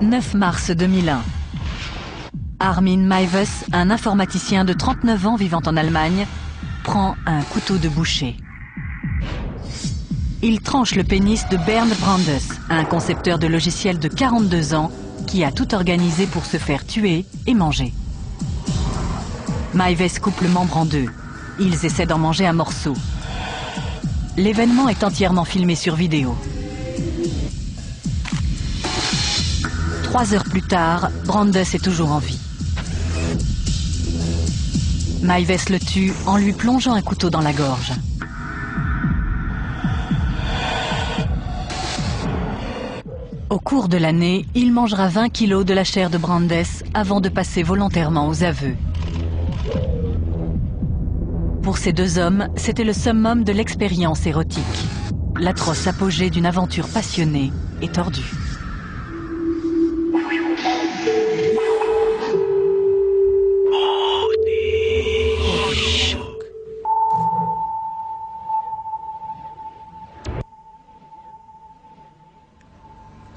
9 mars 2001. Armin Meiwes, un informaticien de 39 ans vivant en Allemagne, prend un couteau de boucher. Il tranche le pénis de Bernd Brandes, un concepteur de logiciels de 42 ans qui a tout organisé pour se faire tuer et manger. Meiwes coupe le membre en deux. Ils essaient d'en manger un morceau. L'événement est entièrement filmé sur vidéo. 3 heures plus tard, Brandes est toujours en vie. Meiwes le tue en lui plongeant un couteau dans la gorge. Au cours de l'année, il mangera 20 kilos de la chair de Brandes avant de passer volontairement aux aveux. Pour ces deux hommes, c'était le summum de l'expérience érotique, l'atroce apogée d'une aventure passionnée et tordue.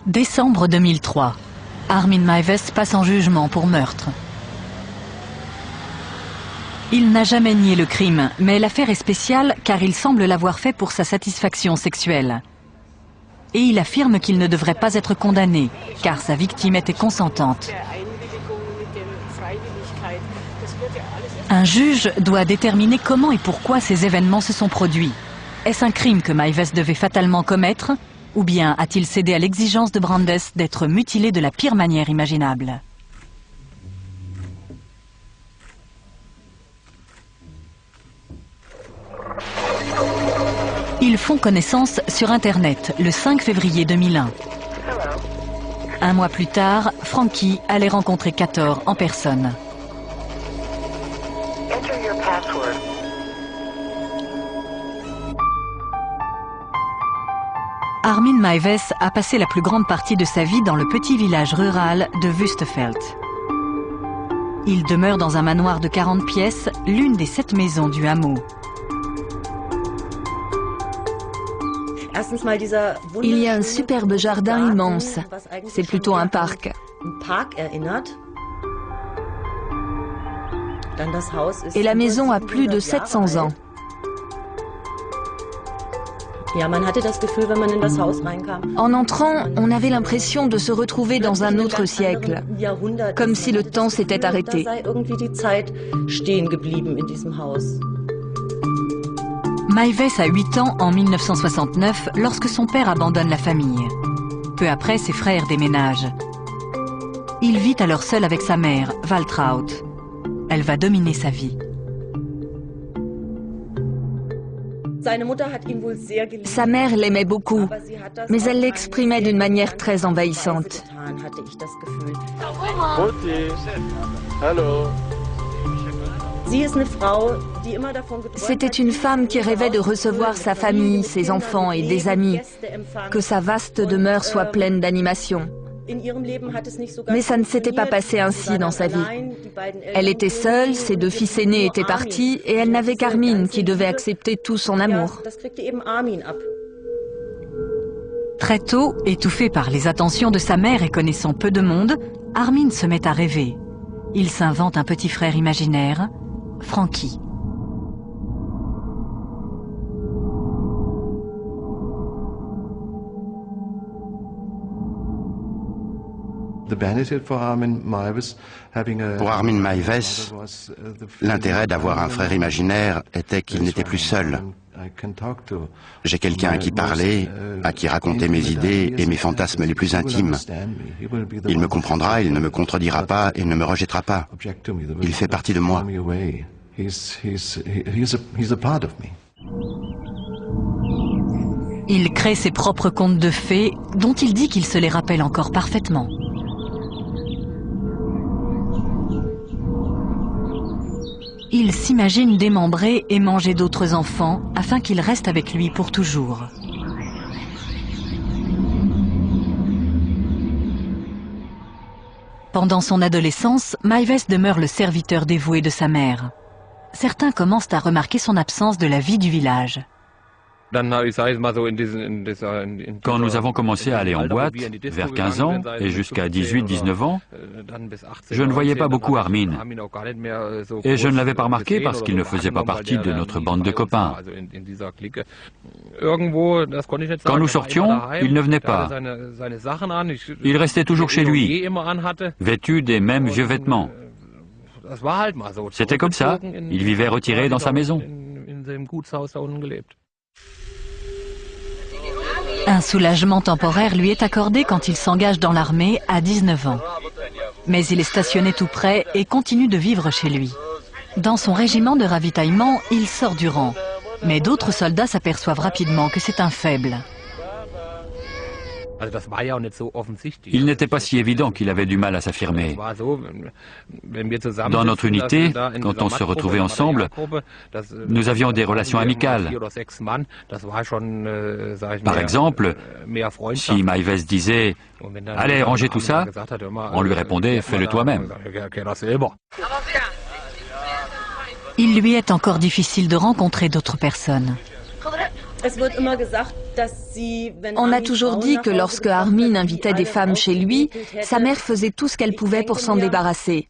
Décembre 2003. Armin Meiwes passe en jugement pour meurtre. Il n'a jamais nié le crime, mais l'affaire est spéciale car il semble l'avoir fait pour sa satisfaction sexuelle. Et il affirme qu'il ne devrait pas être condamné, car sa victime était consentante. Un juge doit déterminer comment et pourquoi ces événements se sont produits. Est-ce un crime que Meiwes devait fatalement commettre ? Ou bien a-t-il cédé à l'exigence de Brandes d'être mutilé de la pire manière imaginable? Ils font connaissance sur Internet le 5 février 2001. Un mois plus tard, Frankie allait rencontrer Kator en personne. Armin Meiwes a passé la plus grande partie de sa vie dans le petit village rural de Wüstefeld. Il demeure dans un manoir de 40 pièces, l'une des 7 maisons du hameau. Il y a un superbe jardin immense. C'est plutôt un parc. Et la maison a plus de 700 ans. En entrant, on avait l'impression de se retrouver dans un autre siècle, comme si le temps s'était arrêté. Meiwes a 8 ans en 1969 lorsque son père abandonne la famille. Peu après, ses frères déménagent. Il vit alors seul avec sa mère, Waltraud. Elle va dominer sa vie. Sa mère l'aimait beaucoup, mais elle l'exprimait d'une manière très envahissante. C'était une femme qui rêvait de recevoir sa famille, ses enfants et des amis, que sa vaste demeure soit pleine d'animation. Mais ça ne s'était pas passé ainsi dans sa vie. Elle était seule, ses 2 fils aînés étaient partis et elle n'avait qu'Armin qui devait accepter tout son amour. Très tôt, étouffé par les attentions de sa mère et connaissant peu de monde, Armin se met à rêver. Il s'invente un petit frère imaginaire, Frankie. Pour Armin Meiwes, l'intérêt d'avoir un frère imaginaire était qu'il n'était plus seul. J'ai quelqu'un à qui parler, à qui raconter mes idées et mes fantasmes les plus intimes. Il me comprendra, il ne me contredira pas et ne me rejettera pas. Il fait partie de moi. Il crée ses propres contes de fées, dont il dit qu'il se les rappelle encore parfaitement. Il s'imagine démembrer et manger d'autres enfants afin qu'ils restent avec lui pour toujours. Pendant son adolescence, Meiwes demeure le serviteur dévoué de sa mère. Certains commencent à remarquer son absence de la vie du village. Quand nous avons commencé à aller en boîte, vers 15 ans et jusqu'à 18-19 ans, je ne voyais pas beaucoup Armin. Et je ne l'avais pas remarqué parce qu'il ne faisait pas partie de notre bande de copains. Quand nous sortions, il ne venait pas. Il restait toujours chez lui, vêtu des mêmes vieux vêtements. C'était comme ça, il vivait retiré dans sa maison. Un soulagement temporaire lui est accordé quand il s'engage dans l'armée à 19 ans. Mais il est stationné tout près et continue de vivre chez lui. Dans son régiment de ravitaillement, il sort du rang. Mais d'autres soldats s'aperçoivent rapidement que c'est un faible. Il n'était pas si évident qu'il avait du mal à s'affirmer. Dans notre unité, quand on se retrouvait ensemble, nous avions des relations amicales. Par exemple, si Maives disait « Allez, rangez tout ça », on lui répondait « Fais-le toi-même ». Il lui est encore difficile de rencontrer d'autres personnes. On a toujours dit que lorsque Armin invitait des femmes chez lui, sa mère faisait tout ce qu'elle pouvait pour s'en débarrasser.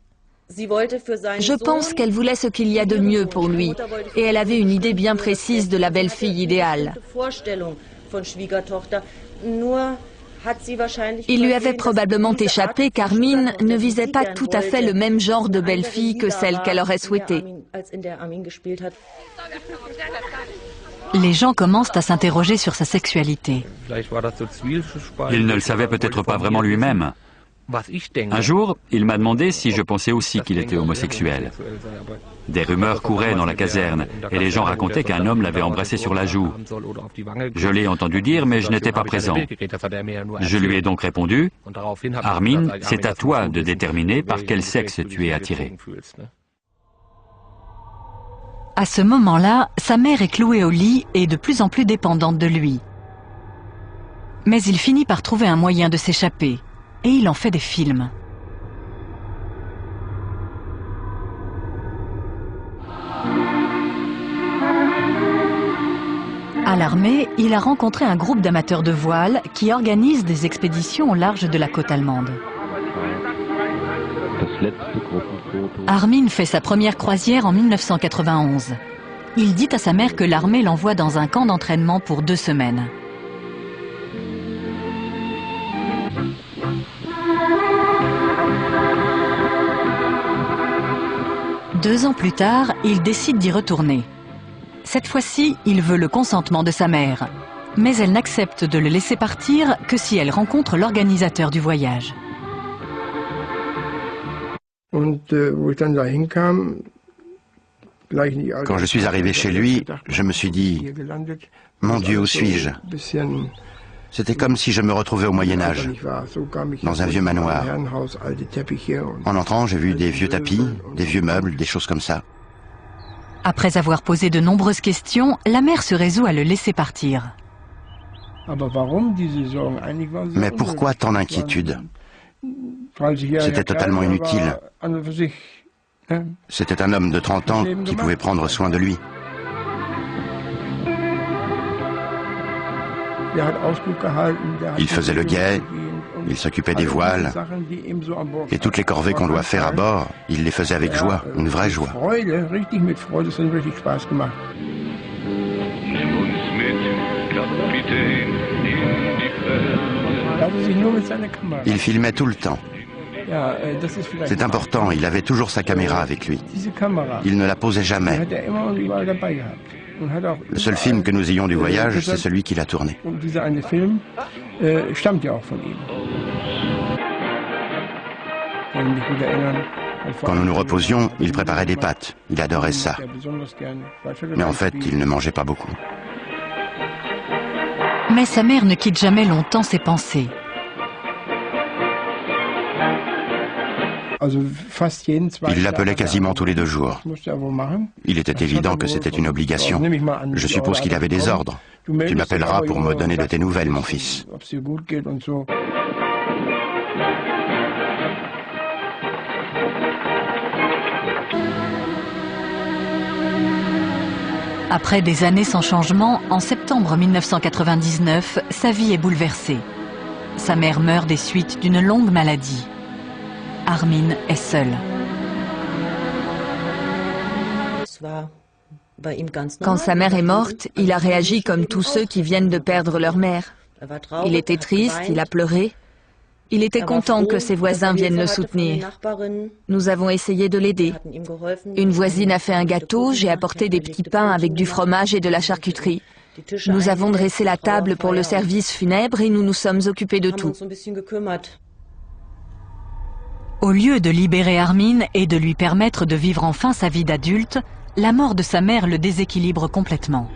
Je pense qu'elle voulait ce qu'il y a de mieux pour lui, et elle avait une idée bien précise de la belle-fille idéale. Il lui avait probablement échappé qu'Armin ne visait pas tout à fait le même genre de belle-fille que celle qu'elle aurait souhaitée. Les gens commencent à s'interroger sur sa sexualité. Il ne le savait peut-être pas vraiment lui-même. Un jour, il m'a demandé si je pensais aussi qu'il était homosexuel. Des rumeurs couraient dans la caserne et les gens racontaient qu'un homme l'avait embrassé sur la joue. Je l'ai entendu dire, mais je n'étais pas présent. Je lui ai donc répondu « Armin, c'est à toi de déterminer par quel sexe tu es attiré. » À ce moment-là, sa mère est clouée au lit et de plus en plus dépendante de lui. Mais il finit par trouver un moyen de s'échapper, et il en fait des films. À l'armée, il a rencontré un groupe d'amateurs de voile qui organise des expéditions au large de la côte allemande. Armin fait sa première croisière en 1991. Il dit à sa mère que l'armée l'envoie dans un camp d'entraînement pour 2 semaines. Deux ans plus tard, il décide d'y retourner. Cette fois-ci, il veut le consentement de sa mère. Mais elle n'accepte de le laisser partir que si elle rencontre l'organisateur du voyage. Quand je suis arrivé chez lui, je me suis dit, mon Dieu, où suis-je? C'était comme si je me retrouvais au Moyen-Âge, dans un vieux manoir. En entrant, j'ai vu des vieux tapis, des vieux meubles, des choses comme ça. Après avoir posé de nombreuses questions, la mère se résout à le laisser partir. Mais pourquoi tant d'inquiétude? C'était totalement inutile. C'était un homme de 30 ans qui pouvait prendre soin de lui. Il faisait le guet, il s'occupait des voiles, et toutes les corvées qu'on doit faire à bord, il les faisait avec joie, une vraie joie. Il filmait tout le temps. C'est important, il avait toujours sa caméra avec lui. Il ne la posait jamais. Le seul film que nous ayons du voyage, c'est celui qu'il a tourné. Quand nous nous reposions, il préparait des pâtes. Il adorait ça. Mais en fait, il ne mangeait pas beaucoup. Mais sa mère ne quitte jamais longtemps ses pensées. Il l'appelait quasiment tous les 2 jours. Il était évident que c'était une obligation. Je suppose qu'il avait des ordres. Tu m'appelleras pour me donner de tes nouvelles, mon fils. Après des années sans changement, en septembre 1999, sa vie est bouleversée. Sa mère meurt des suites d'une longue maladie. Armin est seul. Quand sa mère est morte, il a réagi comme tous ceux qui viennent de perdre leur mère. Il était triste, il a pleuré. Il était content que ses voisins viennent le soutenir. Nous avons essayé de l'aider. Une voisine a fait un gâteau, j'ai apporté des petits pains avec du fromage et de la charcuterie. Nous avons dressé la table pour le service funèbre et nous nous sommes occupés de tout. Au lieu de libérer Armin et de lui permettre de vivre enfin sa vie d'adulte, la mort de sa mère le déséquilibre complètement.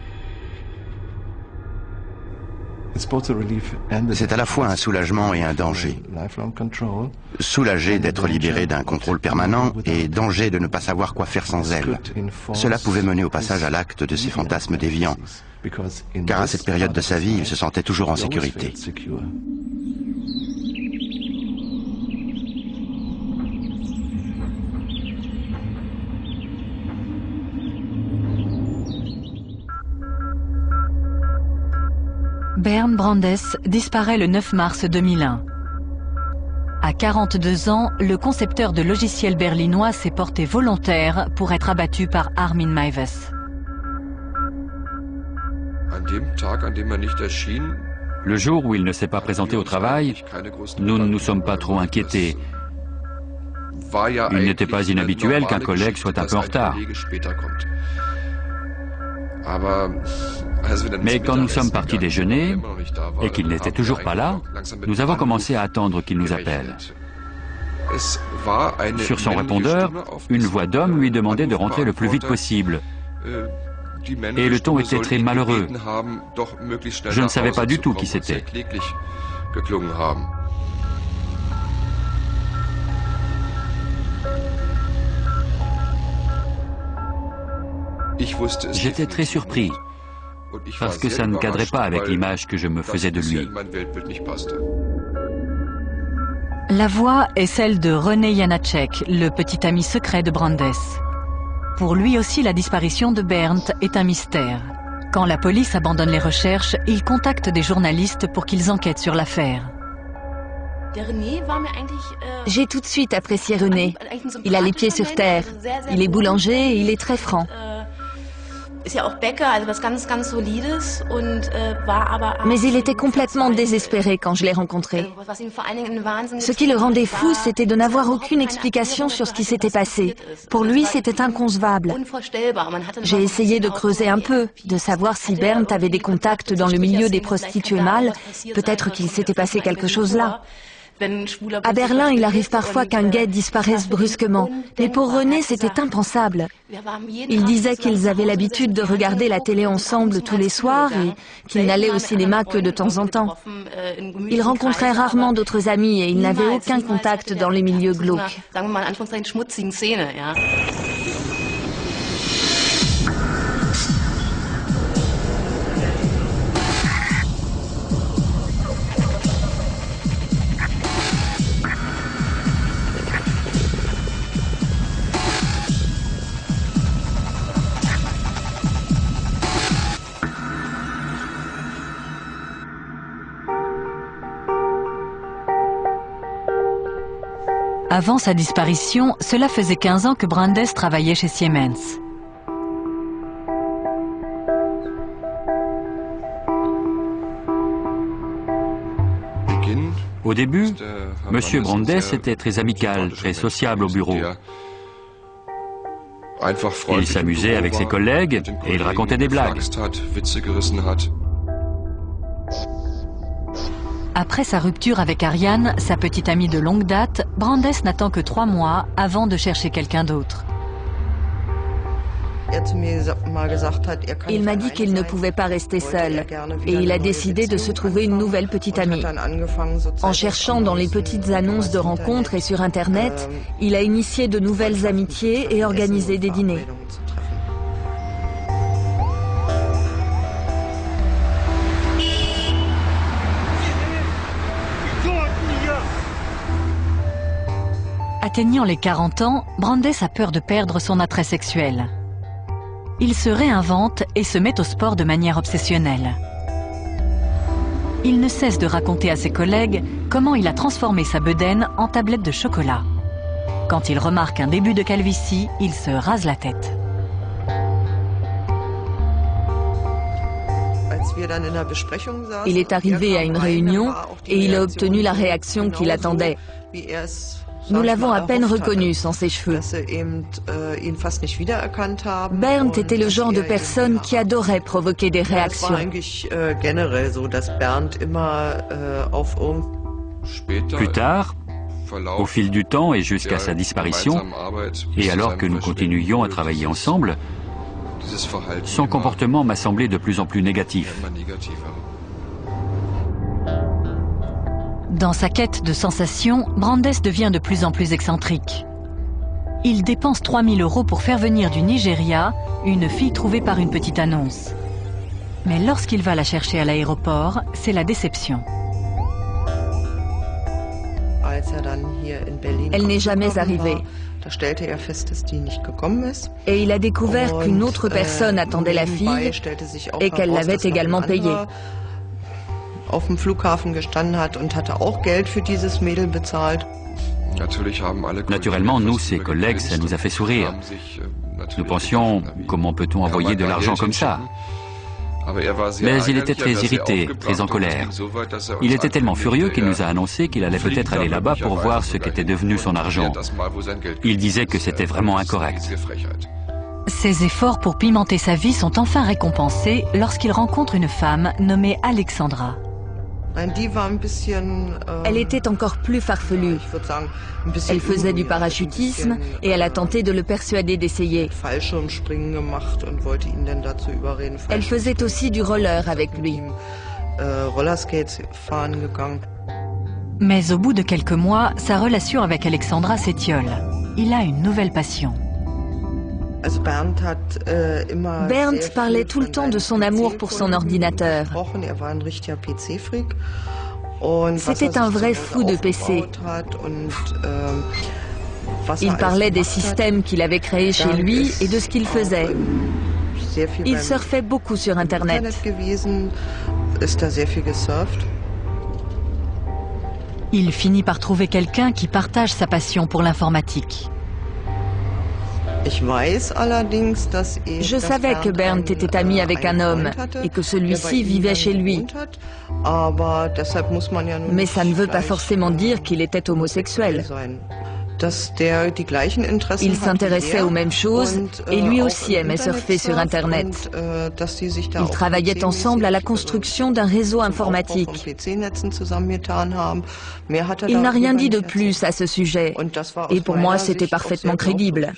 C'est à la fois un soulagement et un danger. Soulagé d'être libéré d'un contrôle permanent et danger de ne pas savoir quoi faire sans elle. Cela pouvait mener au passage à l'acte de ses fantasmes déviants, car à cette période de sa vie, il se sentait toujours en sécurité. Bernd Brandes disparaît le 9 mars 2001. À 42 ans, le concepteur de logiciels berlinois s'est porté volontaire pour être abattu par Armin Meiwes. Le jour où il ne s'est pas présenté au travail, nous ne nous sommes pas trop inquiétés. Il n'était pas inhabituel qu'un collègue soit un peu en retard. Mais quand nous sommes partis déjeuner et qu'il n'était toujours pas là, nous avons commencé à attendre qu'il nous appelle. Sur son répondeur, une voix d'homme lui demandait de rentrer le plus vite possible. Et le ton était très malheureux. Je ne savais pas du tout qui c'était. J'étais très surpris, parce que ça ne cadrait pas avec l'image que je me faisais de lui. La voix est celle de René Janacek, le petit ami secret de Brandes. Pour lui aussi, la disparition de Bernd est un mystère. Quand la police abandonne les recherches, il contacte des journalistes pour qu'ils enquêtent sur l'affaire. J'ai tout de suite apprécié René. Il a les pieds sur terre. Il est boulanger et il est très franc. Mais il était complètement désespéré quand je l'ai rencontré. Ce qui le rendait fou, c'était de n'avoir aucune explication sur ce qui s'était passé. Pour lui, c'était inconcevable. J'ai essayé de creuser un peu, de savoir si Bernd avait des contacts dans le milieu des prostituées mâles. Peut-être qu'il s'était passé quelque chose là. À Berlin, il arrive parfois qu'un gay disparaisse brusquement. Mais pour René, c'était impensable. Il disait qu'ils avaient l'habitude de regarder la télé ensemble tous les soirs et qu'ils n'allaient au cinéma que de temps en temps. Il rencontrait rarement d'autres amis et il n'avait aucun contact dans les milieux glauques. Avant sa disparition, cela faisait 15 ans que Brandes travaillait chez Siemens. Au début, M. Brandes était très amical, très sociable au bureau. Il s'amusait avec ses collègues et il racontait des blagues. Après sa rupture avec Ariane, sa petite amie de longue date, Brandes n'attend que 3 mois avant de chercher quelqu'un d'autre. Il m'a dit qu'il ne pouvait pas rester seul et il a décidé de se trouver une nouvelle petite amie. En cherchant dans les petites annonces de rencontres et sur Internet, il a initié de nouvelles amitiés et organisé des dîners. Atteignant les 40 ans, Brandes a peur de perdre son attrait sexuel. il se réinvente et se met au sport de manière obsessionnelle. Il ne cesse de raconter à ses collègues comment il a transformé sa bedaine en tablette de chocolat. Quand il remarque un début de calvitie, il se rase la tête. Il est arrivé à une réunion et il a obtenu la réaction qu'il attendait. Nous l'avons à peine reconnu sans ses cheveux. Bernd était le genre de personne qui adorait provoquer des réactions. Plus tard, au fil du temps et jusqu'à sa disparition, et alors que nous continuions à travailler ensemble, son comportement m'a semblé de plus en plus négatif. Dans sa quête de sensations, Brandes devient de plus en plus excentrique. Il dépense 3 000 € pour faire venir du Nigeria une fille trouvée par une petite annonce. Mais lorsqu'il va la chercher à l'aéroport, c'est la déception. Elle n'est jamais arrivée. Et il a découvert qu'une autre personne attendait la fille et qu'elle l'avait également payée. Naturellement, nous, ses collègues, ça nous a fait sourire. Nous pensions, comment peut-on envoyer de l'argent comme ça? Mais il était très irrité, très en colère. Il était tellement furieux qu'il nous a annoncé qu'il allait peut-être aller là-bas pour voir ce qu'était devenu son argent. Il disait que c'était vraiment incorrect. Ses efforts pour pimenter sa vie sont enfin récompensés lorsqu'il rencontre une femme nommée Alexandra. Elle était encore plus farfelue. Elle faisait du parachutisme et elle a tenté de le persuader d'essayer. Elle faisait aussi du roller avec lui. Mais au bout de quelques mois, sa relation avec Alexandra s'étiole. Il a une nouvelle passion. Bernd parlait tout le temps de son amour pour son ordinateur. C'était un vrai fou de PC. Il parlait des systèmes qu'il avait créés chez lui et de ce qu'il faisait. Il surfait beaucoup sur Internet. Il finit par trouver quelqu'un qui partage sa passion pour l'informatique. Je savais que Bernd était ami avec un homme et que celui-ci vivait chez lui. Mais ça ne veut pas forcément dire qu'il était homosexuel. Il s'intéressait aux mêmes choses et lui aussi aimait surfer sur Internet. Ils travaillaient ensemble à la construction d'un réseau informatique. Il n'a rien dit de plus à ce sujet et pour moi c'était parfaitement crédible.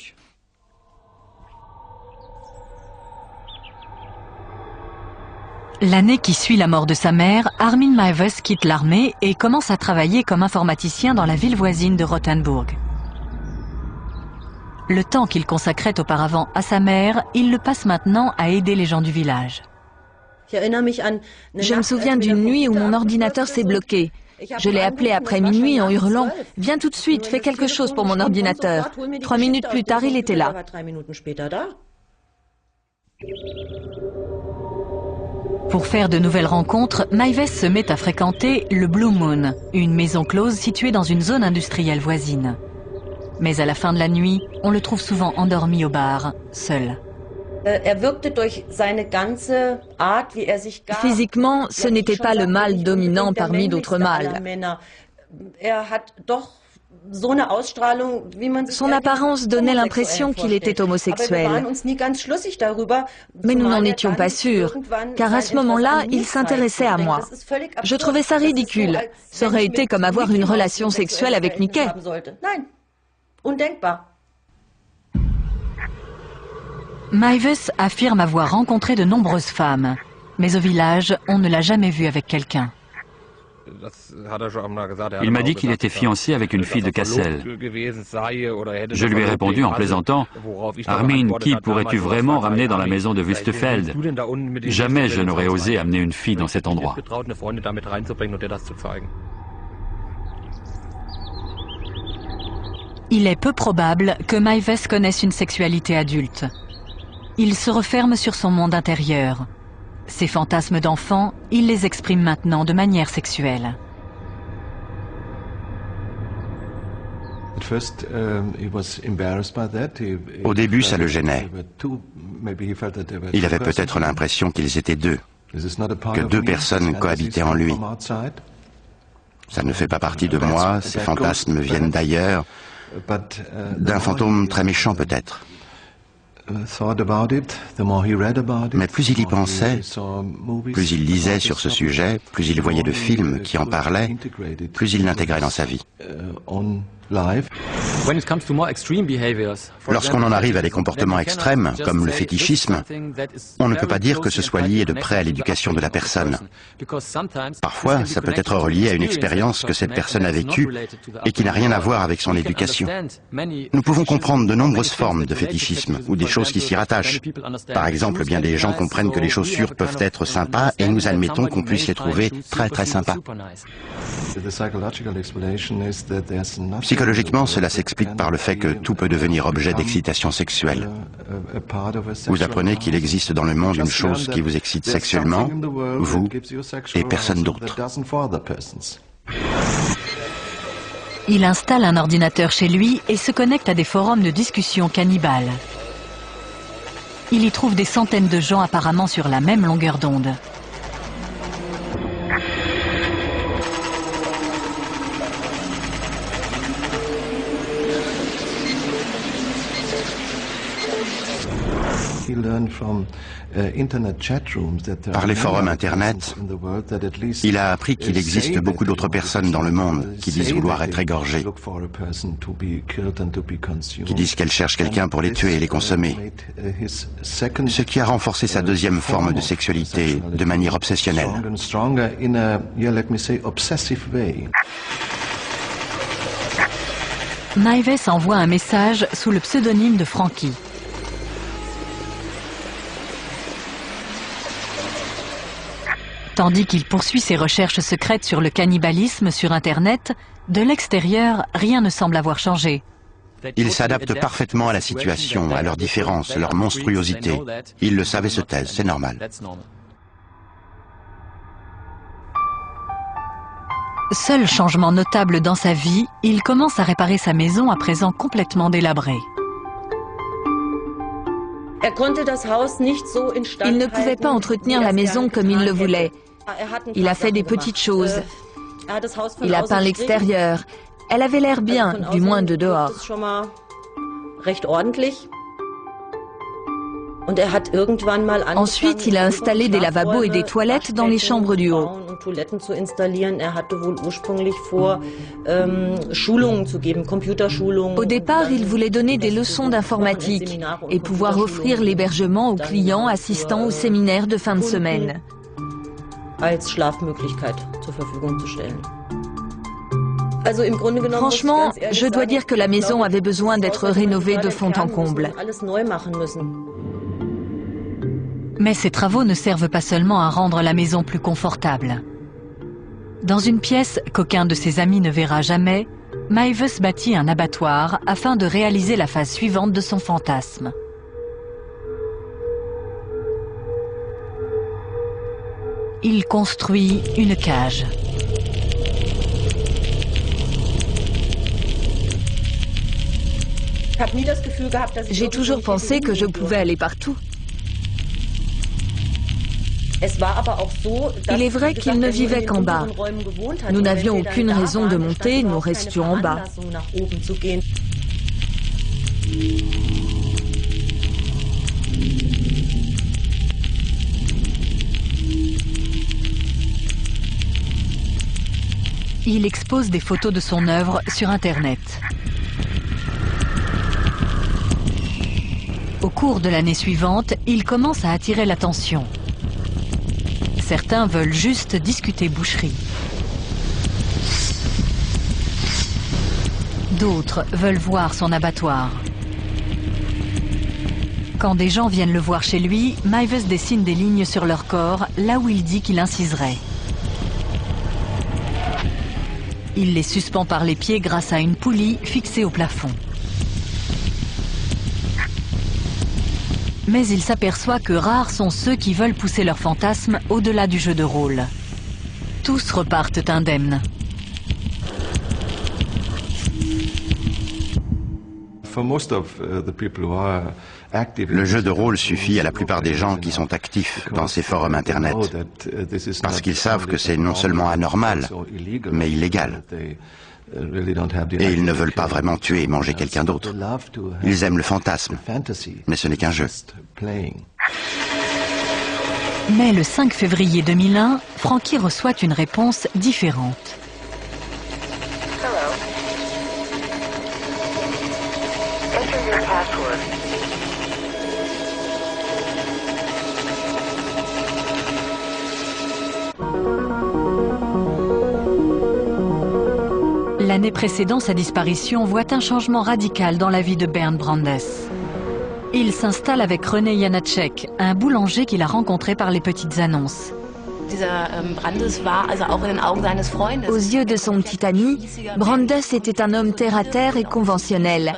L'année qui suit la mort de sa mère, Armin Meiwes quitte l'armée et commence à travailler comme informaticien dans la ville voisine de Rothenburg. Le temps qu'il consacrait auparavant à sa mère, il le passe maintenant à aider les gens du village. Je me souviens d'une nuit où mon ordinateur s'est bloqué. Je l'ai appelé après minuit en hurlant « Viens tout de suite, fais quelque chose pour mon ordinateur ». 3 minutes plus tard, il était là. Pour faire de nouvelles rencontres, Meiwes se met à fréquenter le Blue Moon, une maison close située dans une zone industrielle voisine. Mais à la fin de la nuit, on le trouve souvent endormi au bar, seul. Physiquement, ce n'était pas le mâle dominant parmi d'autres mâles. Son apparence donnait l'impression qu'il était homosexuel. Mais nous n'en étions pas sûrs, car à ce moment-là, il s'intéressait à moi. Je trouvais ça ridicule. Ça aurait été comme avoir une relation sexuelle avec Mickey. Meiwes affirme avoir rencontré de nombreuses femmes, mais au village, on ne l'a jamais vu avec quelqu'un. Il m'a dit qu'il était fiancé avec une fille de Kassel. Je lui ai répondu en plaisantant, « Armin, qui pourrais-tu vraiment ramener dans la maison de Wüstefeld? Jamais je n'aurais osé amener une fille dans cet endroit. » Il est peu probable que Meiwes connaisse une sexualité adulte. Il se referme sur son monde intérieur. Ses fantasmes d'enfant, il les exprime maintenant de manière sexuelle. Au début, ça le gênait. Il avait peut-être l'impression qu'ils étaient deux, que deux personnes cohabitaient en lui. Ça ne fait pas partie de moi, ces fantasmes viennent d'ailleurs, d'un fantôme très méchant peut-être. Mais plus il y pensait, plus il lisait sur ce sujet, plus il voyait de films qui en parlaient, plus il l'intégrait dans sa vie. Lorsqu'on en arrive à des comportements extrêmes, comme le fétichisme, on ne peut pas dire que ce soit lié de près à l'éducation de la personne. Parfois, ça peut être relié à une expérience que cette personne a vécue et qui n'a rien à voir avec son éducation. Nous pouvons comprendre de nombreuses formes de fétichisme ou des choses qui s'y rattachent. Par exemple, bien des gens comprennent que les chaussures peuvent être sympas et nous admettons qu'on puisse les trouver très très sympas. Psychologiquement, cela s'explique par le fait que tout peut devenir objet d'excitation sexuelle. Vous apprenez qu'il existe dans le monde une chose qui vous excite sexuellement, vous et personne d'autre. Il installe un ordinateur chez lui et se connecte à des forums de discussion cannibales. Il y trouve des centaines de gens apparemment sur la même longueur d'onde. Par les forums Internet, il a appris qu'il existe beaucoup d'autres personnes dans le monde qui disent vouloir être égorgées, qui disent qu'elles cherchent quelqu'un pour les tuer et les consommer, ce qui a renforcé sa deuxième forme de sexualité de manière obsessionnelle. Maives envoie un message sous le pseudonyme de Frankie. Tandis qu'il poursuit ses recherches secrètes sur le cannibalisme sur Internet, de l'extérieur, rien ne semble avoir changé. Ils s'adaptent parfaitement à la situation, à leurs différences, leur monstruosité. Ils le savent et se taisent, c'est normal. Seul changement notable dans sa vie, il commence à réparer sa maison à présent complètement délabrée. Il ne pouvait pas entretenir la maison comme il le voulait. Il a fait des petites choses. Il a peint l'extérieur. Elle avait l'air bien, du moins de dehors. Ensuite, il a installé des lavabos et des toilettes dans les chambres du haut. Au départ, il voulait donner des leçons d'informatique et pouvoir offrir l'hébergement aux clients assistant au séminaire de fin de semaine. Franchement, je dois dire que la maison avait besoin d'être rénovée de fond en comble. Mais ces travaux ne servent pas seulement à rendre la maison plus confortable. Dans une pièce qu'aucun de ses amis ne verra jamais, Maives bâtit un abattoir afin de réaliser la phase suivante de son fantasme. Il construit une cage. J'ai toujours pensé que je pouvais aller partout. Il est vrai qu'il ne vivait qu'en bas. Nous n'avions aucune raison de monter, nous restions en bas. Il expose des photos de son œuvre sur Internet. Au cours de l'année suivante, il commence à attirer l'attention. Certains veulent juste discuter boucherie. D'autres veulent voir son abattoir. Quand des gens viennent le voir chez lui, Maives dessine des lignes sur leur corps, là où il dit qu'il inciserait. Il les suspend par les pieds grâce à une poulie fixée au plafond. Mais il s'aperçoit que rares sont ceux qui veulent pousser leur fantasme au-delà du jeu de rôle. Tous repartent indemnes. Le jeu de rôle suffit à la plupart des gens qui sont actifs dans ces forums Internet, parce qu'ils savent que c'est non seulement anormal, mais illégal. Et ils ne veulent pas vraiment tuer et manger quelqu'un d'autre. Ils aiment le fantasme, mais ce n'est qu'un jeu. Mais le 5 février 2001, Frankie reçoit une réponse différente. L'année précédant sa disparition voit un changement radical dans la vie de Bernd Brandes. Il s'installe avec René Janacek, un boulanger qu'il a rencontré par les petites annonces. Aux yeux de son petit ami, Brandes était un homme terre-à-terre et conventionnel.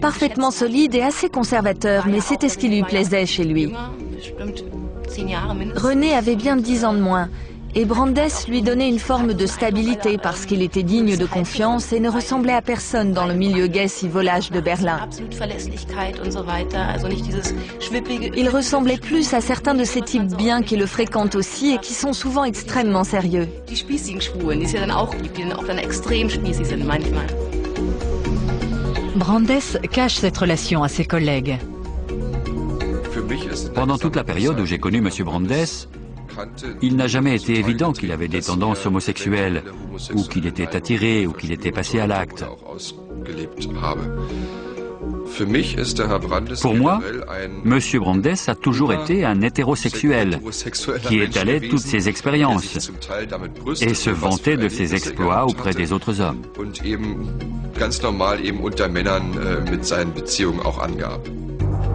Parfaitement solide et assez conservateur, mais c'était ce qui lui plaisait chez lui. René avait bien 10 ans de moins, et Brandes lui donnait une forme de stabilité parce qu'il était digne de confiance et ne ressemblait à personne dans le milieu gai si volage de Berlin. Il ressemblait plus à certains de ces types bien qui le fréquentent aussi et qui sont souvent extrêmement sérieux. Brandes cache cette relation à ses collègues. Pendant toute la période où j'ai connu M. Brandes, il n'a jamais été évident qu'il avait des tendances homosexuelles, ou qu'il était attiré, ou qu'il était passé à l'acte. Pour moi, M. Brandes a toujours été un hétérosexuel qui étalait toutes ses expériences et se vantait de ses exploits auprès des autres hommes.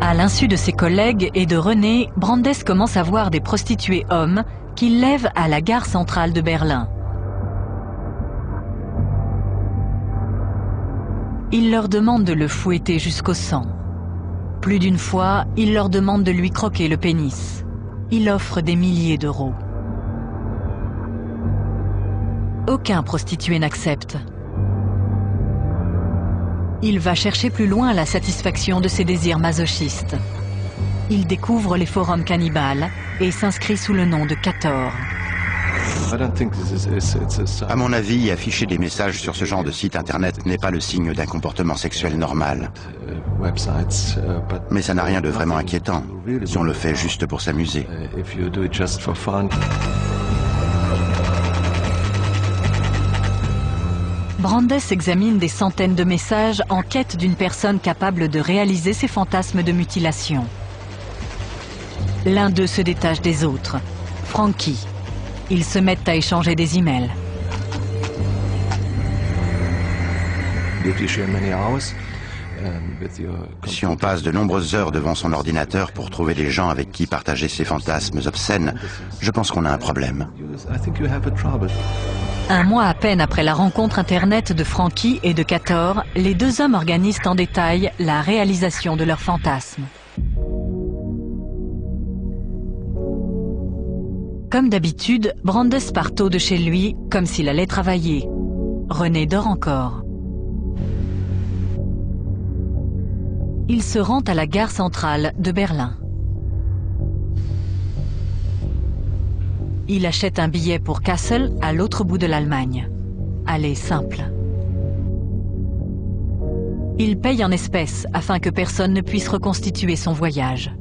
À l'insu de ses collègues et de René, Brandes commence à voir des prostituées hommes qu'il lève à la gare centrale de Berlin. Il leur demande de le fouetter jusqu'au sang. Plus d'une fois, il leur demande de lui croquer le pénis. Il offre des milliers d'euros. Aucun prostitué n'accepte. Il va chercher plus loin la satisfaction de ses désirs masochistes. Il découvre les forums cannibales et s'inscrit sous le nom de Cator. À mon avis, afficher des messages sur ce genre de site internet n'est pas le signe d'un comportement sexuel normal. Mais ça n'a rien de vraiment inquiétant, si on le fait juste pour s'amuser. Brandes examine des centaines de messages en quête d'une personne capable de réaliser ses fantasmes de mutilation. L'un d'eux se détache des autres, Frankie. Ils se mettent à échanger des emails. Si on passe de nombreuses heures devant son ordinateur pour trouver des gens avec qui partager ses fantasmes obscènes, je pense qu'on a un problème. Un mois à peine après la rencontre Internet de Frankie et de Cator, les deux hommes organisent en détail la réalisation de leurs fantasmes. Comme d'habitude, Brandes part tôt de chez lui, comme s'il allait travailler. René dort encore. Il se rend à la gare centrale de Berlin. Il achète un billet pour Kassel, à l'autre bout de l'Allemagne. Aller simple. Il paye en espèces afin que personne ne puisse reconstituer son voyage.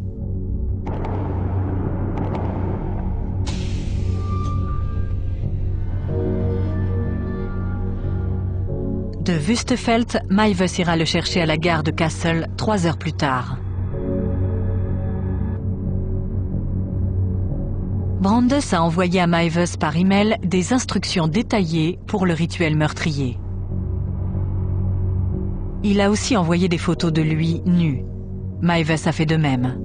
De Wüstefeld, Maives ira le chercher à la gare de Kassel 3 heures plus tard. Brandes a envoyé à Maives par email des instructions détaillées pour le rituel meurtrier. Il a aussi envoyé des photos de lui nu. Maives a fait de même.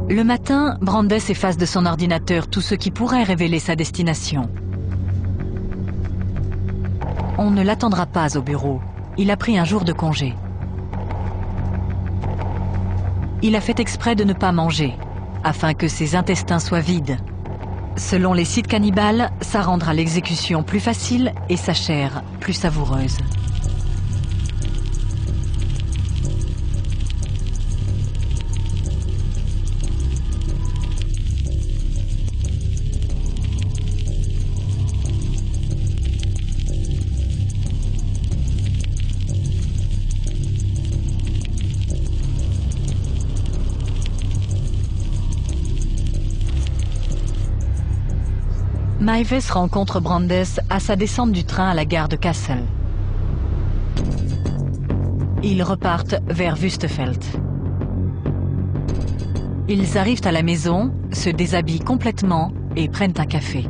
Le matin, Brandes efface de son ordinateur tout ce qui pourrait révéler sa destination. On ne l'attendra pas au bureau. il a pris un jour de congé. Il a fait exprès de ne pas manger, afin que ses intestins soient vides. Selon les sites cannibales, ça rendra l'exécution plus facile et sa chair plus savoureuse. Maives rencontre Brandes à sa descente du train à la gare de Kassel. Ils repartent vers Wüstefeld. Ils arrivent à la maison, se déshabillent complètement et prennent un café.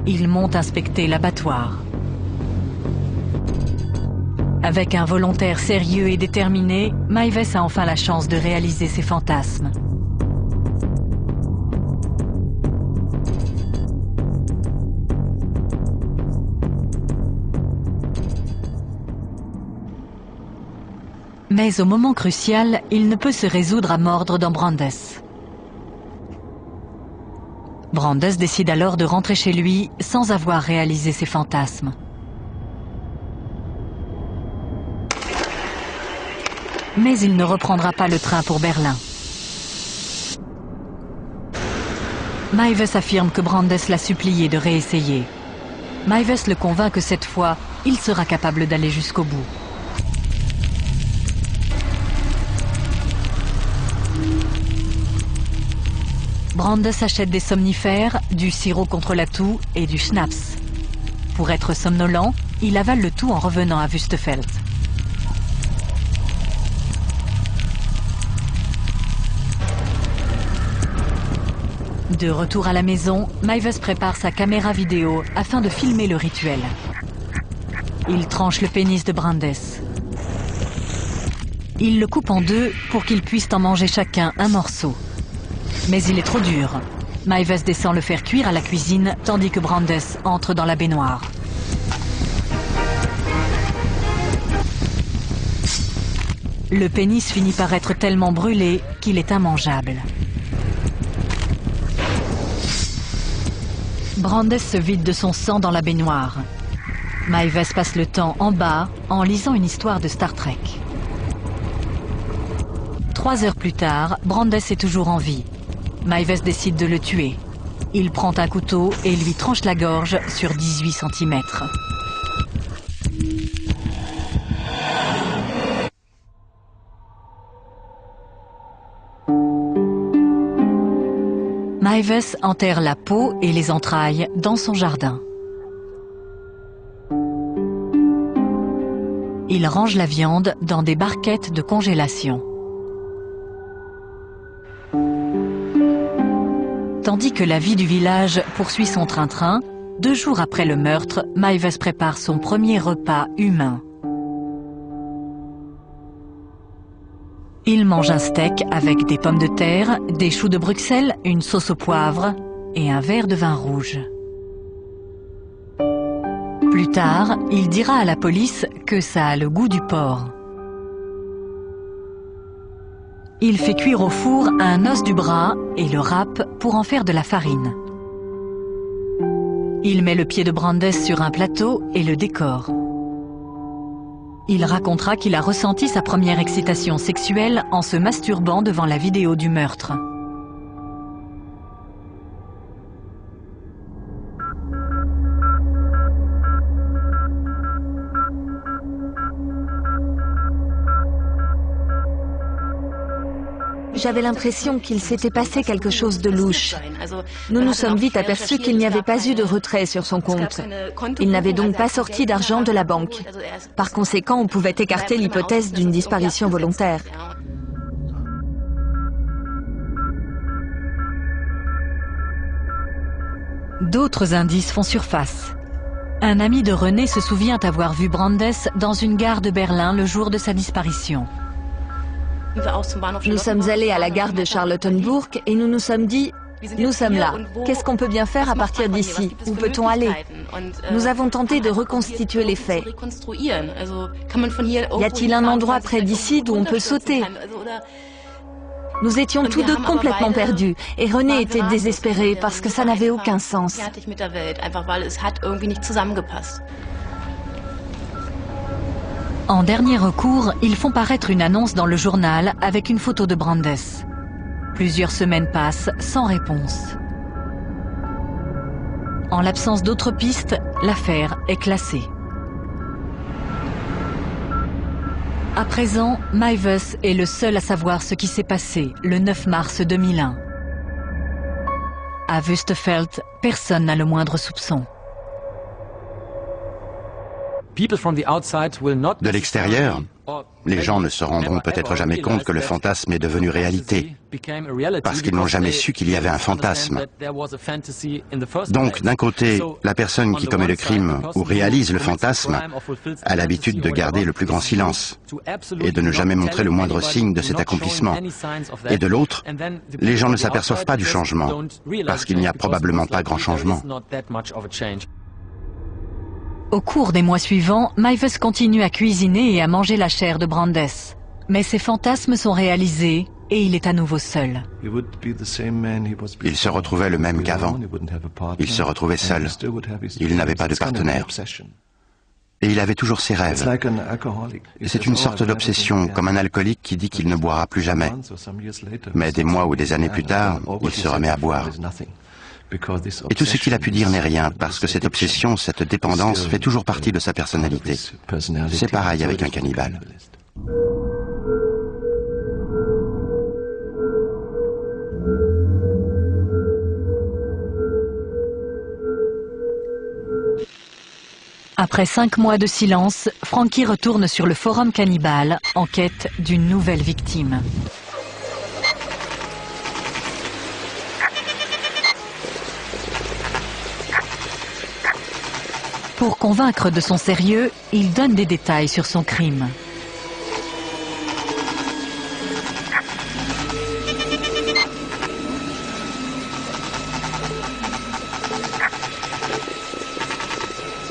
Ils montent inspecter l'abattoir. Avec un volontaire sérieux et déterminé, Maives a enfin la chance de réaliser ses fantasmes. Mais au moment crucial, il ne peut se résoudre à mordre dans Brandes. Brandes décide alors de rentrer chez lui sans avoir réalisé ses fantasmes. Mais il ne reprendra pas le train pour Berlin. Maives affirme que Brandes l'a supplié de réessayer. Maives le convainc que cette fois, il sera capable d'aller jusqu'au bout. Brandes achète des somnifères, du sirop contre la toux et du schnapps. Pour être somnolent, il avale le tout en revenant à Wüstefeld. De retour à la maison, Maives prépare sa caméra vidéo afin de filmer le rituel. Il tranche le pénis de Brandes. Il le coupe en deux pour qu'ils puissent en manger chacun un morceau. Mais il est trop dur. Maives descend le faire cuire à la cuisine, tandis que Brandes entre dans la baignoire. Le pénis finit par être tellement brûlé qu'il est immangeable. Brandes se vide de son sang dans la baignoire. Maives passe le temps en bas en lisant une histoire de Star Trek. 3 heures plus tard, Brandes est toujours en vie. Maives décide de le tuer. Il prend un couteau et lui tranche la gorge sur 18 cm. Maives enterre la peau et les entrailles dans son jardin. Il range la viande dans des barquettes de congélation. Tandis que la vie du village poursuit son train-train, 2 jours après le meurtre, Maives prépare son premier repas humain. Il mange un steak avec des pommes de terre, des choux de Bruxelles, une sauce au poivre et un verre de vin rouge. Plus tard, il dira à la police que ça a le goût du porc. Il fait cuire au four un os du bras et le râpe pour en faire de la farine. Il met le pied de Brandes sur un plateau et le décore. Il racontera qu'il a ressenti sa première excitation sexuelle en se masturbant devant la vidéo du meurtre. J'avais l'impression qu'il s'était passé quelque chose de louche. Nous nous sommes vite aperçus qu'il n'y avait pas eu de retrait sur son compte. Il n'avait donc pas sorti d'argent de la banque. Par conséquent, on pouvait écarter l'hypothèse d'une disparition volontaire. D'autres indices font surface. Un ami de René se souvient avoir vu Brandes dans une gare de Berlin le jour de sa disparition. Nous sommes allés à la gare de Charlottenburg et nous nous sommes dit Nous sommes là. Qu'est-ce qu'on peut bien faire à partir d'ici? Où peut-on aller? Nous avons tenté de reconstituer les faits. Y a-t-il un endroit près d'ici d'où on peut sauter? Nous étions tous deux complètement perdus et René était désespéré parce que ça n'avait aucun sens. En dernier recours, ils font paraître une annonce dans le journal avec une photo de Brandes. Plusieurs semaines passent sans réponse. En l'absence d'autres pistes, l'affaire est classée. À présent, Meiwes est le seul à savoir ce qui s'est passé le 9 mars 2001. À Wüstefeld, personne n'a le moindre soupçon. De l'extérieur, les gens ne se rendront peut-être jamais compte que le fantasme est devenu réalité, parce qu'ils n'ont jamais su qu'il y avait un fantasme. Donc, d'un côté, la personne qui commet le crime ou réalise le fantasme a l'habitude de garder le plus grand silence et de ne jamais montrer le moindre signe de cet accomplissement. Et de l'autre, les gens ne s'aperçoivent pas du changement, parce qu'il n'y a probablement pas grand changement. Au cours des mois suivants, Meiwes continue à cuisiner et à manger la chair de Brandes. Mais ses fantasmes sont réalisés et il est à nouveau seul. Il se retrouvait le même qu'avant. Il se retrouvait seul. Il n'avait pas de partenaire. Et il avait toujours ses rêves. C'est une sorte d'obsession, comme un alcoolique qui dit qu'il ne boira plus jamais. Mais des mois ou des années plus tard, il se remet à boire. Et tout ce qu'il a pu dire n'est rien, parce que cette obsession, cette dépendance fait toujours partie de sa personnalité. C'est pareil avec un cannibale. Après 5 mois de silence, Frankie retourne sur le forum cannibale en quête d'une nouvelle victime. Pour convaincre de son sérieux, il donne des détails sur son crime.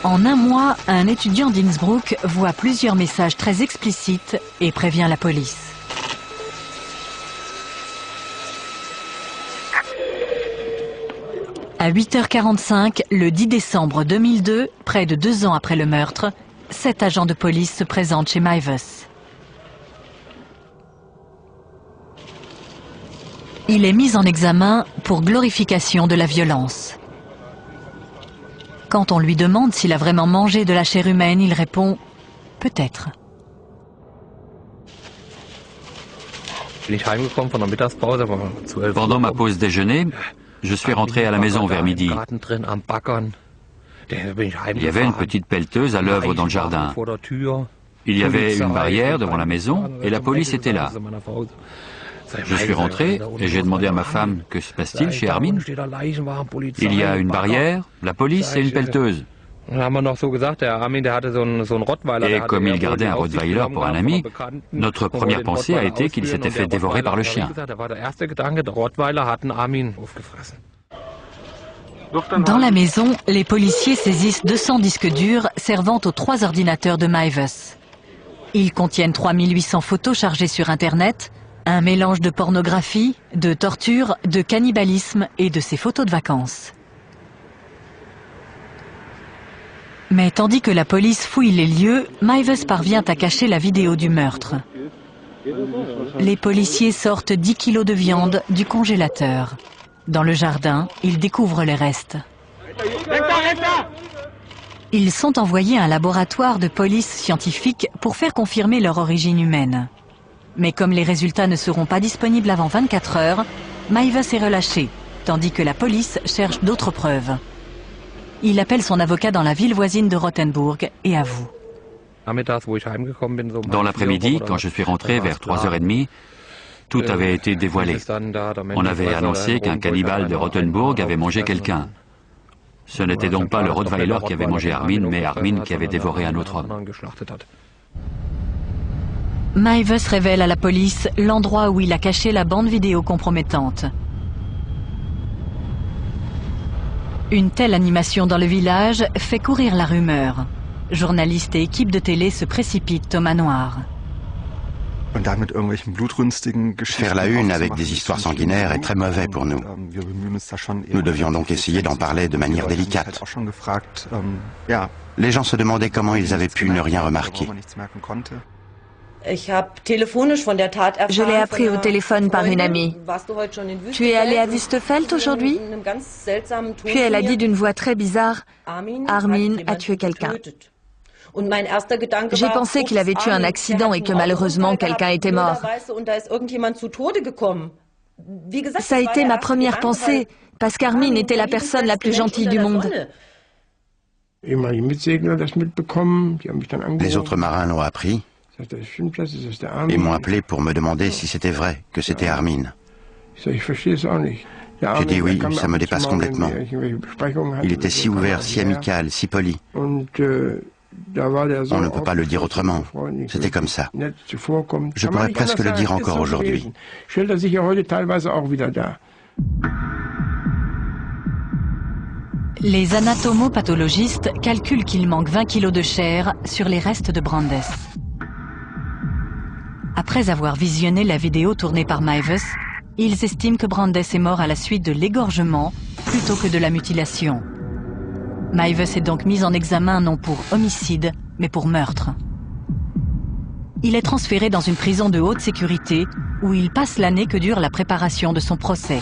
En un mois, un étudiant d'Innsbruck voit plusieurs messages très explicites et prévient la police. À 8h45, le 10 décembre 2002, près de 2 ans après le meurtre, 7 agents de police se présentent chez Meiwes. Il est mis en examen pour glorification de la violence. Quand on lui demande s'il a vraiment mangé de la chair humaine, il répond « peut-être ». Pendant ma pause déjeuner, je suis rentré à la maison vers midi. Il y avait une petite pelleteuse à l'œuvre dans le jardin. Il y avait une barrière devant la maison et la police était là. Je suis rentré et j'ai demandé à ma femme que se passe-t-il chez Armin. Il y a une barrière, la police et une pelleteuse. Et comme il gardait un Rottweiler pour un ami, notre première pensée a été qu'il s'était fait dévorer par le chien. Dans la maison, les policiers saisissent 200 disques durs servant aux 3 ordinateurs de Meiwes. Ils contiennent 3800 photos chargées sur Internet, un mélange de pornographie, de torture, de cannibalisme et de ses photos de vacances. Mais tandis que la police fouille les lieux, Meiwes parvient à cacher la vidéo du meurtre. Les policiers sortent 10 kilos de viande du congélateur. Dans le jardin, ils découvrent les restes. Ils sont envoyés à un laboratoire de police scientifique pour faire confirmer leur origine humaine. Mais comme les résultats ne seront pas disponibles avant 24 heures, Meiwes est relâché, tandis que la police cherche d'autres preuves. Il appelle son avocat dans la ville voisine de Rothenburg et avoue. Dans l'après-midi, quand je suis rentré vers 3h30, tout avait été dévoilé. On avait annoncé qu'un cannibale de Rothenburg avait mangé quelqu'un. Ce n'était donc pas le Rottweiler qui avait mangé Armin, mais Armin qui avait dévoré un autre homme. Meiwes révèle à la police l'endroit où il a caché la bande vidéo compromettante. Une telle animation dans le village fait courir la rumeur. Journalistes et équipes de télé se précipitent au manoir. Faire la une avec des histoires sanguinaires est très mauvais pour nous. Nous devions donc essayer d'en parler de manière délicate. Les gens se demandaient comment ils avaient pu ne rien remarquer. Je l'ai appris au téléphone par une amie. Tu es allé à Wüstefeld aujourd'hui? Puis elle a dit d'une voix très bizarre, Armin a tué quelqu'un. J'ai pensé qu'il avait eu un accident et que malheureusement quelqu'un était mort. Ça a été ma première pensée, parce qu'Armin était la personne la plus gentille du monde. Les autres marins l'ont appris et m'ont appelé pour me demander si c'était vrai que c'était Armin. J'ai dit oui, ça me dépasse complètement. Il était si ouvert, si amical, si poli. On ne peut pas le dire autrement. C'était comme ça. Je pourrais presque le dire encore aujourd'hui. Les anatomopathologistes calculent qu'il manque 20 kilos de chair sur les restes de Brandes. Après avoir visionné la vidéo tournée par Meiwes, ils estiment que Brandes est mort à la suite de l'égorgement plutôt que de la mutilation. Meiwes est donc mis en examen non pour homicide, mais pour meurtre. Il est transféré dans une prison de haute sécurité où il passe l'année que dure la préparation de son procès.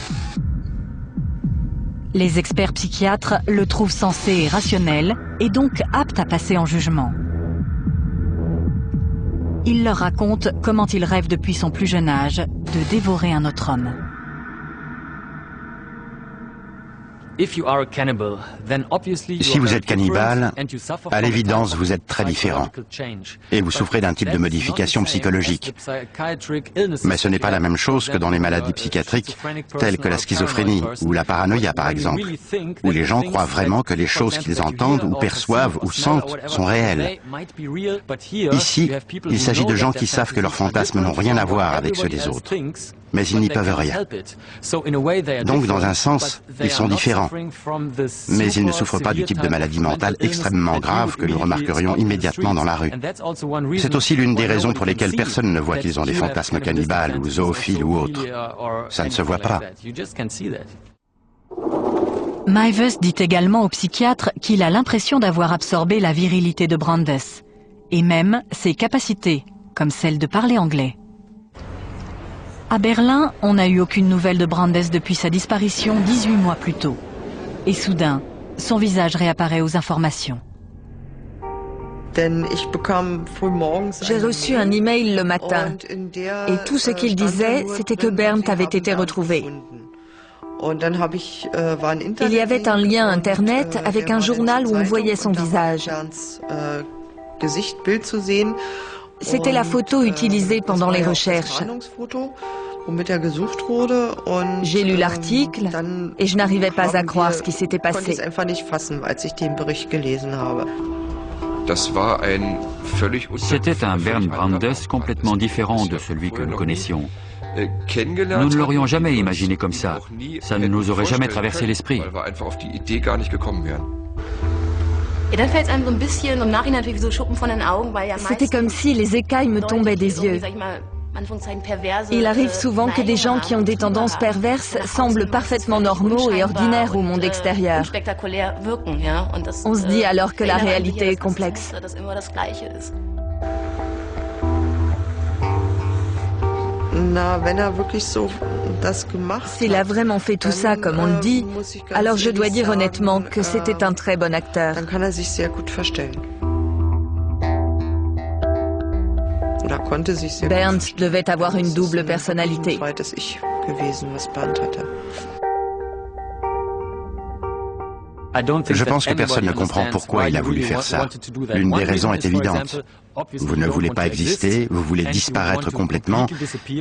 Les experts psychiatres le trouvent sensé et rationnel et donc apte à passer en jugement. Il leur raconte comment il rêve depuis son plus jeune âge de dévorer un autre homme. Si vous êtes cannibale, à l'évidence, vous êtes très différent. Et vous souffrez d'un type de modification psychologique. Mais ce n'est pas la même chose que dans les maladies psychiatriques, telles que la schizophrénie ou la paranoïa, par exemple, où les gens croient vraiment que les choses qu'ils entendent ou perçoivent ou sentent sont réelles. Ici, il s'agit de gens qui savent que leurs fantasmes n'ont rien à voir avec ceux des autres. Mais ils n'y peuvent rien. Donc, dans un sens, ils sont différents. Mais ils ne souffrent pas du type de maladie mentale extrêmement grave que nous remarquerions immédiatement dans la rue. C'est aussi l'une des raisons pour lesquelles personne ne voit qu'ils ont des fantasmes cannibales ou zoophiles ou autres. Ça ne se voit pas. Meiwes dit également au psychiatre qu'il a l'impression d'avoir absorbé la virilité de Brandes, et même ses capacités, comme celle de parler anglais. À Berlin, on n'a eu aucune nouvelle de Brandes depuis sa disparition 18 mois plus tôt. Et soudain, son visage réapparaît aux informations. J'ai reçu un email le matin, et tout ce qu'il disait, c'était que Bernd avait été retrouvé. Il y avait un lien Internet avec un journal où on voyait son visage. C'était la photo utilisée pendant les recherches. J'ai lu l'article et je n'arrivais pas à croire ce qui s'était passé. C'était un Bernd Brandes complètement différent de celui que nous connaissions. Nous ne l'aurions jamais imaginé comme ça. Ça ne nous aurait jamais traversé l'esprit. C'était comme si les écailles me tombaient des yeux. Il arrive souvent que des gens qui ont des tendances perverses semblent parfaitement normaux et ordinaires au monde extérieur. On se dit alors que la réalité est complexe. S'il a vraiment fait tout ça comme on le dit, alors je dois dire honnêtement que c'était un très bon acteur. Bernd devait avoir une double personnalité. Je pense que personne ne comprend pourquoi il a voulu faire ça. L'une des raisons est évidente. Vous ne voulez pas exister, vous voulez disparaître complètement,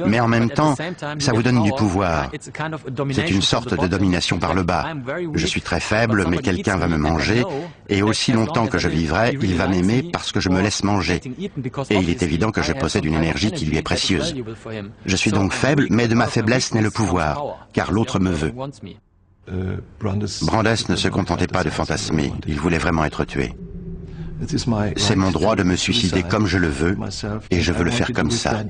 mais en même temps, ça vous donne du pouvoir. C'est une sorte de domination par le bas. Je suis très faible, mais quelqu'un va me manger, et aussi longtemps que je vivrai, il va m'aimer parce que je me laisse manger. Et il est évident que je possède une énergie qui lui est précieuse. Je suis donc faible, mais de ma faiblesse naît le pouvoir, car l'autre me veut. Brandes ne se contentait pas de fantasmer, il voulait vraiment être tué. C'est mon droit de me suicider comme je le veux, et je veux le faire comme ça.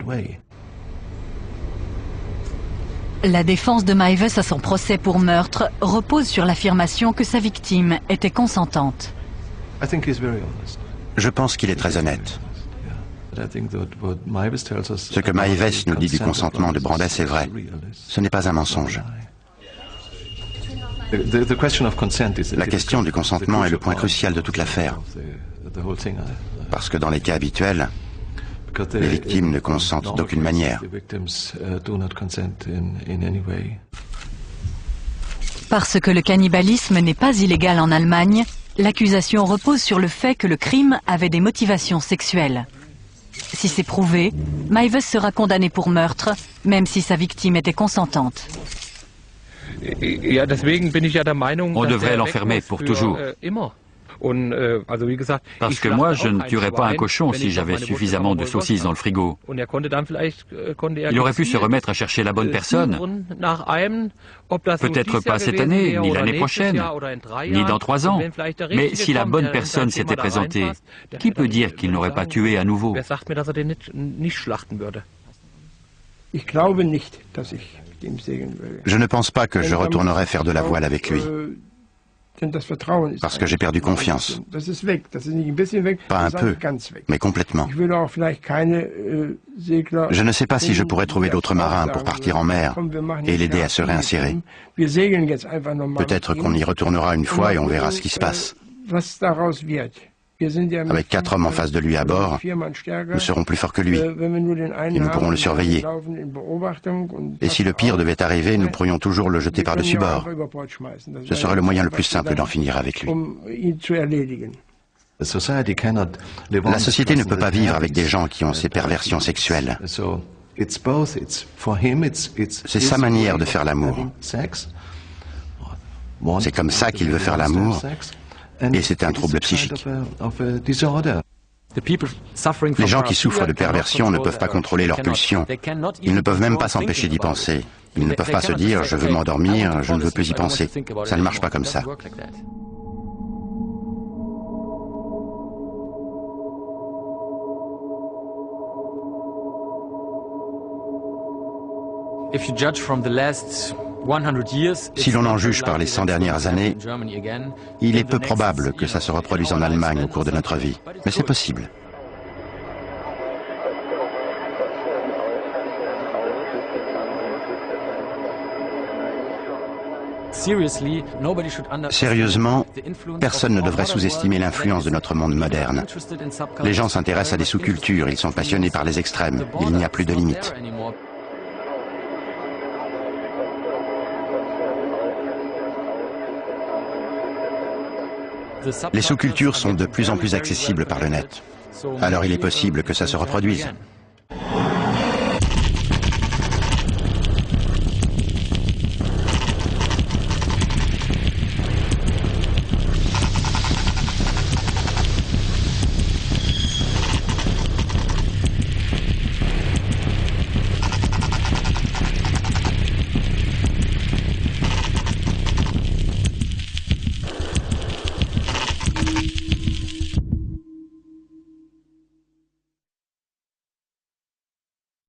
La défense de Maives à son procès pour meurtre repose sur l'affirmation que sa victime était consentante. Je pense qu'il est très honnête. Ce que Maives nous dit du consentement de Brandes est vrai. Ce n'est pas un mensonge. La question du consentement est le point crucial de toute l'affaire. Parce que dans les cas habituels, les victimes ne consentent d'aucune manière. Parce que le cannibalisme n'est pas illégal en Allemagne, l'accusation repose sur le fait que le crime avait des motivations sexuelles. Si c'est prouvé, Maives sera condamné pour meurtre, même si sa victime était consentante. On devrait l'enfermer pour toujours. Parce que moi, je ne tuerais pas un cochon si j'avais suffisamment de saucisses dans le frigo. Il aurait pu se remettre à chercher la bonne personne. Peut-être pas cette année, ni l'année prochaine, ni dans 3 ans. Mais si la bonne personne s'était présentée, qui peut dire qu'il n'aurait pas tué à nouveau? Je ne pense pas que je retournerai faire de la voile avec lui. Parce que j'ai perdu confiance. Pas un peu, mais complètement. Je ne sais pas si je pourrais trouver d'autres marins pour partir en mer et l'aider à se réinsérer. Peut-être qu'on y retournera une fois et on verra ce qui se passe. Avec 4 hommes en face de lui à bord, nous serons plus forts que lui et nous pourrons le surveiller. Et si le pire devait arriver, nous pourrions toujours le jeter par-dessus bord. Ce serait le moyen le plus simple d'en finir avec lui. La société ne peut pas vivre avec des gens qui ont ces perversions sexuelles. C'est sa manière de faire l'amour. C'est comme ça qu'il veut faire l'amour. Et c'est un trouble psychique. Les gens qui souffrent de perversion ne peuvent pas contrôler leurs pulsions. Ils ne peuvent même pas s'empêcher d'y penser. Ils ne peuvent pas se dire « je veux m'endormir, je ne veux plus y penser ». Ça ne marche pas comme ça. Si l'on en juge par les 100 dernières années, il est peu probable que ça se reproduise en Allemagne au cours de notre vie. Mais c'est possible. Sérieusement, personne ne devrait sous-estimer l'influence de notre monde moderne. Les gens s'intéressent à des sous-cultures, ils sont passionnés par les extrêmes. Il n'y a plus de limites. Les sous-cultures sont de plus en plus accessibles par le net. Alors il est possible que ça se reproduise.